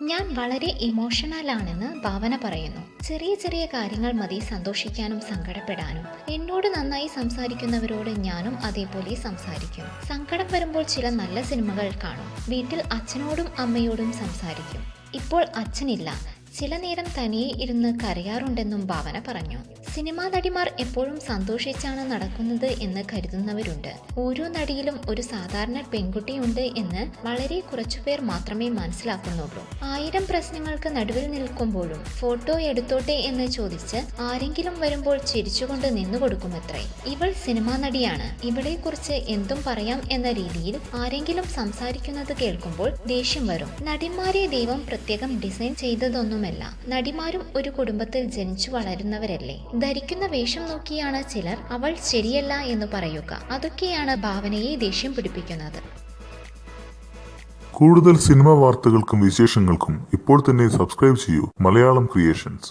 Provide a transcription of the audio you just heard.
ഞാൻ വളരെ ഇമോഷണലാണെന്ന് ഭാവന പറയുന്നു. ചെറിയ ചെറിയ കാര്യങ്ങൾ മതി സന്തോഷിക്കാനും സങ്കടപ്പെടാനും. എന്നോട് നന്നായി സംസാരിക്കുന്നവരോട് ഞാനും അതേപോലെ സംസാരിക്കും. സങ്കടം വരുമ്പോൾ ചില നല്ല സിനിമകൾ കാണും. വീട്ടിൽ അച്ഛനോടും അമ്മയോടും സംസാരിക്കും. ഇപ്പോൾ അച്ഛനില്ല. ചില നേരം തനിയെ ഇരുന്ന് കരയാറുണ്ടെന്നും ഭാവന പറഞ്ഞു. സിനിമാ നടിമാർ എപ്പോഴും സന്തോഷിച്ചാണ് നടക്കുന്നത് എന്ന് കരുതുന്നവരുണ്ട്. ഓരോ നടിയിലും ഒരു സാധാരണ പെൺകുട്ടിയുണ്ട് എന്ന് വളരെ കുറച്ചുപേർ മാത്രമേ മനസ്സിലാക്കുന്നുള്ളൂ. 1000 പ്രശ്നങ്ങൾക്ക് നടുവിൽ നിൽക്കുമ്പോഴും ഫോട്ടോ എടുത്തോട്ടെ എന്ന് ചോദിച്ച് ആരെങ്കിലും വരുമ്പോൾ ചിരിച്ചുകൊണ്ട് നിന്നുകൊടുക്കുമത്രേ. ഇവൾ സിനിമാ നടിയാണ്, ഇവളെക്കുറിച്ച് എന്തും പറയാം എന്ന രീതിയിൽ ആരെങ്കിലും സംസാരിക്കുന്നത് കേൾക്കുമ്പോൾ ദേഷ്യം വരും. നടിമാരെ ദൈവം പ്രത്യേകം ഡിസൈൻ ചെയ്തതൊന്നും നടിമാരും ഒരു കുടുംബത്തിൽ ജനിച്ചു വളരുന്നവരല്ലേ. ധരിക്കുന്ന വേഷം നോക്കിയാണ് ചിലർ അവൾ ശരിയല്ല എന്ന് പറയുക. അതൊക്കെയാണ് ഭാവനയെ ദേഷ്യം പിടിപ്പിക്കുന്നത്. കൂടുതൽ സിനിമാ വാർത്തകൾക്കും വിശേഷങ്ങൾക്കും ഇപ്പോൾ തന്നെ സബ്സ്ക്രൈബ് ചെയ്യൂ മലയാളം ക്രിയേഷൻസ്.